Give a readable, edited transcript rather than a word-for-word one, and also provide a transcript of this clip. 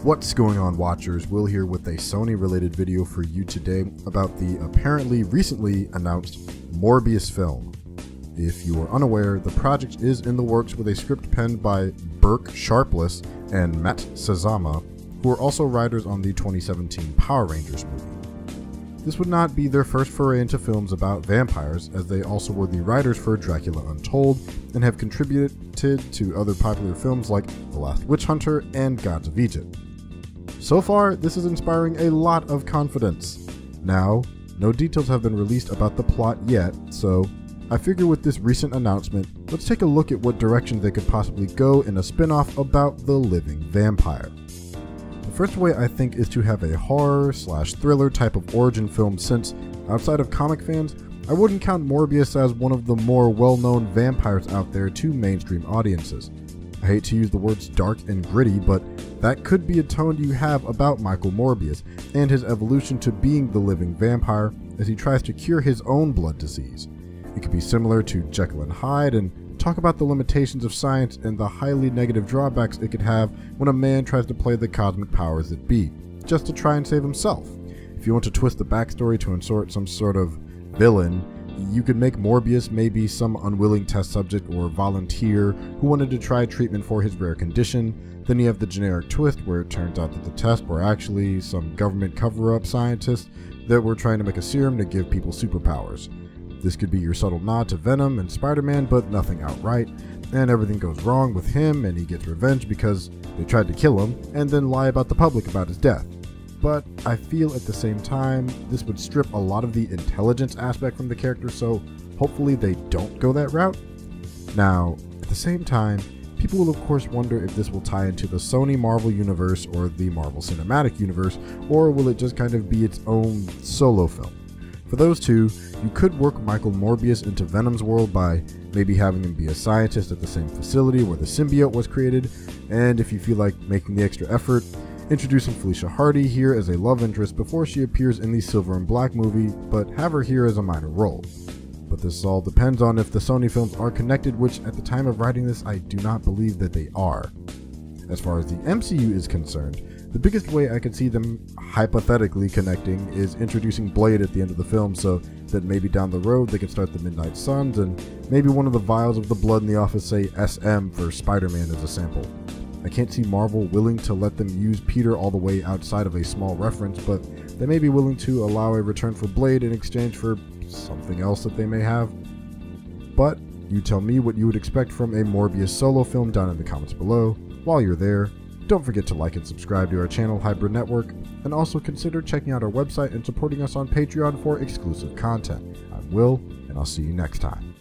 What's going on, watchers? Will here with a Sony related video for you today about the apparently recently announced Morbius film. If you are unaware, the project is in the works with a script penned by Burke Sharpless and Matt Sazama, who are also writers on the 2017 Power Rangers movie. This would not be their first foray into films about vampires, as they also were the writers for Dracula Untold and have contributed to other popular films like The Last Witch Hunter and Gods of Egypt. So far, this is inspiring a lot of confidence. Now, no details have been released about the plot yet, so I figure with this recent announcement, let's take a look at what direction they could possibly go in a spin-off about the living vampire. The first way I think is to have a horror/thriller type of origin film, since outside of comic fans, I wouldn't count Morbius as one of the more well-known vampires out there to mainstream audiences. I hate to use the words dark and gritty, but that could be a tone you have about Michael Morbius and his evolution to being the living vampire as he tries to cure his own blood disease. It could be similar to Jekyll and Hyde and talk about the limitations of science and the highly negative drawbacks it could have when a man tries to play the cosmic powers that be, just to try and save himself. If you want to twist the backstory to insert some sort of villain, you could make Morbius maybe some unwilling test subject or volunteer who wanted to try treatment for his rare condition. Then you have the generic twist where it turns out that the tests were actually some government cover-up scientists that were trying to make a serum to give people superpowers. This could be your subtle nod to Venom and Spider-Man, but nothing outright, and everything goes wrong with him and he gets revenge because they tried to kill him and then lie about the public about his death. But I feel at the same time, this would strip a lot of the intelligence aspect from the character, so hopefully they don't go that route. Now, at the same time, people will of course wonder if this will tie into the Sony Marvel universe or the Marvel Cinematic Universe, or will it just kind of be its own solo film? For those two, you could work Michael Morbius into Venom's world by maybe having him be a scientist at the same facility where the symbiote was created, and if you feel like making the extra effort, introducing Felicia Hardy here as a love interest before she appears in the Silver and Black movie, but have her here as a minor role. But this all depends on if the Sony films are connected, which at the time of writing this, I do not believe that they are. As far as the MCU is concerned, the biggest way I could see them hypothetically connecting is introducing Blade at the end of the film, so that maybe down the road they could start the Midnight Suns and maybe one of the vials of the blood in the office say SM for Spider-Man as a sample. I can't see Marvel willing to let them use Peter all the way outside of a small reference, but they may be willing to allow a return for Blade in exchange for something else that they may have. But you tell me what you would expect from a Morbius solo film down in the comments below. While you're there, don't forget to like and subscribe to our channel, Hybrid Network, and also consider checking out our website and supporting us on Patreon for exclusive content. I'm Will, and I'll see you next time.